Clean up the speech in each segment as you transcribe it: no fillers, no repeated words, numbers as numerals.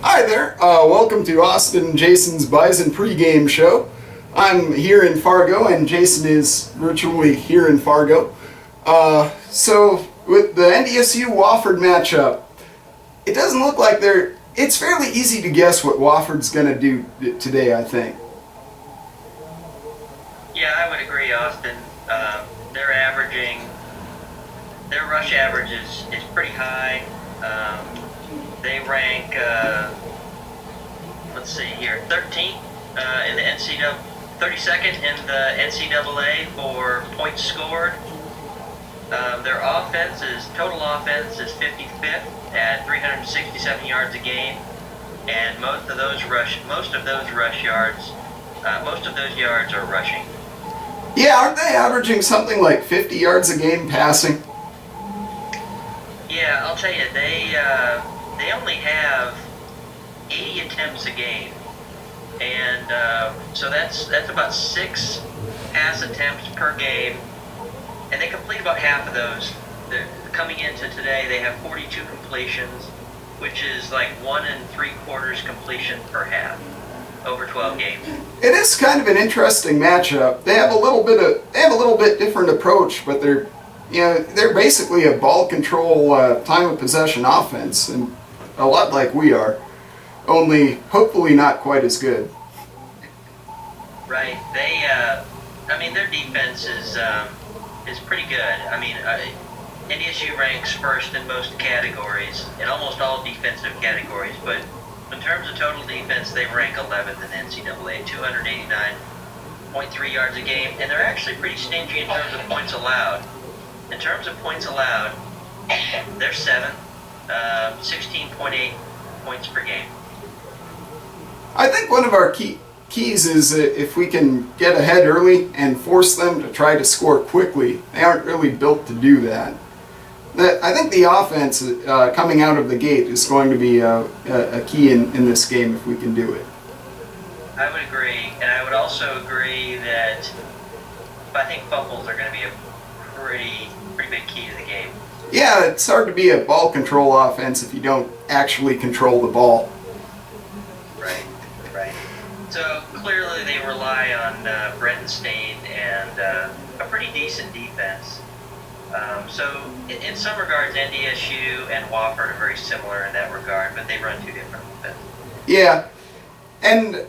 Hi there, welcome to Austin and Jason's Bison pregame show. I'm here in Fargo and Jason is virtually here in Fargo. So with the NDSU Wofford matchup, it doesn't look like it's fairly easy to guess what Wofford's going to do today, I think. Yeah, I would agree, Austin. Their rush average is pretty high. They rank, let's see here, 13th in the NCAA, 32nd in the NCAA for points scored. Their total offense is 55th at 367 yards a game, and most of those yards are rushing. Yeah, aren't they averaging something like 50 yards a game passing? Yeah, I'll tell you, they only have 80 attempts a game, and so that's about 6 pass attempts per game, and they complete about half of those. Coming into today, they have 42 completions, which is like 1 3/4 completion per half over 12 games. It is kind of an interesting matchup. They have a little bit different approach, but they're basically a ball control, time of possession offense, and a lot like we are, only hopefully not quite as good. Right. Their defense is pretty good. NDSU ranks first in most categories, in almost all defensive categories, but in terms of total defense, they rank 11th in NCAA, 289.3 yards a game, and they're actually pretty stingy in terms of points allowed. In terms of points allowed, they're 7th, 16.8 points per game. I think one of our keys is if we can get ahead early and force them to try to score quickly. They aren't really built to do that. I think the offense coming out of the gate is going to be a key in this game if we can do it. I would agree, and I would also agree that I think fumbles are going to be a pretty big key to the game. Yeah, it's hard to be a ball control offense if you don't actually control the ball. Right. So clearly they rely on Brenton Stain and a pretty decent defense. So in some regards, NDSU and Wofford are very similar in that regard, but they run two different offenses. Yeah, and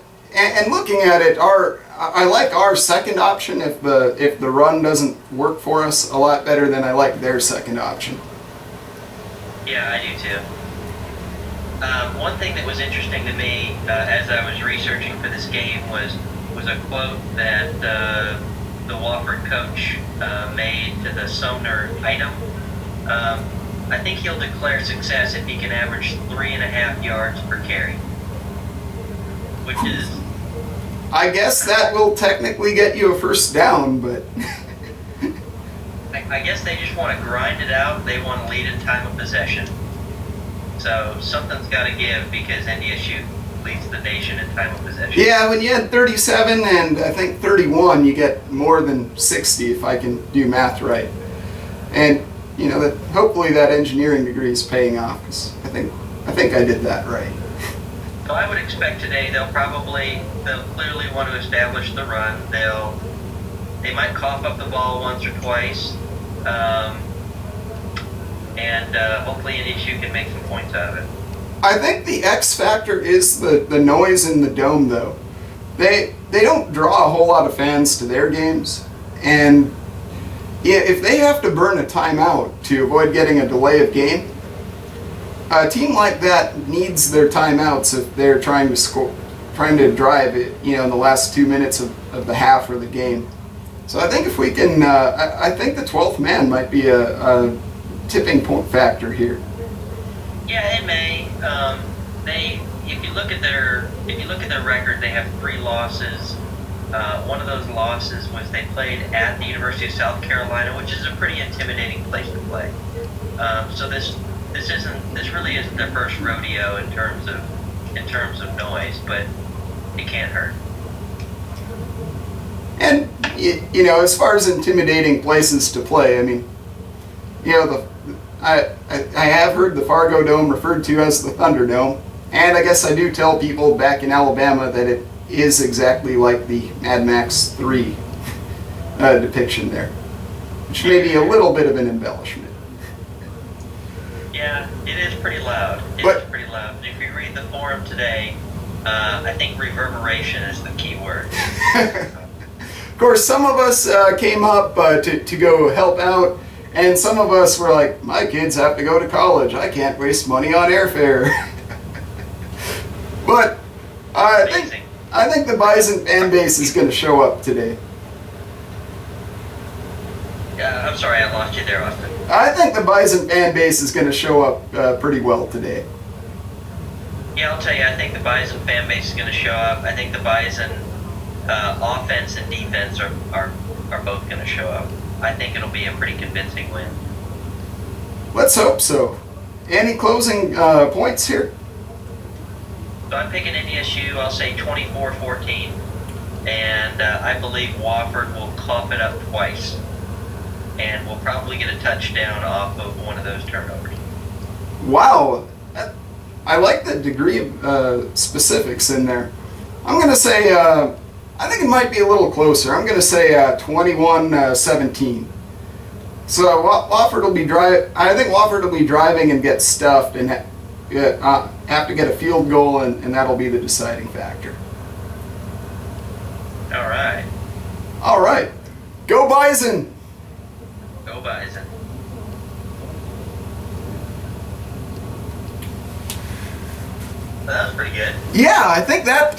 looking at it, I like our second option if the run doesn't work for us a lot better than I like their second option. Yeah, I do too. One thing that was interesting to me as I was researching for this game was a quote that the Wofford coach made to the Sumner item. I think he'll declare success if he can average 3.5 yards per carry, which is... I guess that will technically get you a first down, but... I guess they just want to grind it out. They want to lead in time of possession. So something's got to give because NDSU leads the nation in time of possession. Yeah, when you had 37 and I think 31, you get more than 60 if I can do math right. And hopefully that engineering degree is paying off because I think I did that right. So I would expect today they'll clearly want to establish the run. They might cough up the ball once or twice, and hopefully NDSU can make some points out of it. I think the X factor is the noise in the dome, though. They don't draw a whole lot of fans to their games, and if they have to burn a timeout to avoid getting a delay of game, a team like that needs their timeouts if they're trying to drive it, in the last 2 minutes of the half or the game. So I think if we can, I think the 12th man might be a tipping point factor here. Yeah, it may. If you look at their record, they have 3 losses. One of those losses was they played at the University of South Carolina, which is a pretty intimidating place to play. So this really isn't their first rodeo in terms of noise, but it can't hurt. And as far as intimidating places to play, I have heard the Fargo Dome referred to as the Thunderdome. And I guess I do tell people back in Alabama that it is exactly like the Mad Max 3 depiction there, which may be a little bit of an embellishment. Yeah, it is pretty loud. It is pretty loud. If you read the forum today, I think reverberation is the key word. Of course, some of us came up to go help out, and some of us were like, my kids have to go to college. I can't waste money on airfare. But I think the Bison fan base is going to show up today. I'm sorry, I lost you there, Austin. I think the Bison fan base is going to show up pretty well today. Yeah, I'll tell you, I think the Bison fan base is going to show up. I think the Bison offense and defense are both going to show up. I think it'll be a pretty convincing win. Let's hope so. Any closing points here? So I'm picking NDSU, I'll say 24-14. And I believe Wofford will cough it up twice. And we'll probably get a touchdown off of one of those turnovers. Wow. I like the degree of specifics in there. I'm going to say, I think it might be a little closer. I'm going to say 21-17. So Wofford will be I think Wofford will be driving and get stuffed and have to get a field goal, and that'll be the deciding factor. All right. All right. Go Bison! Go Bison. That was pretty good. Yeah, I think that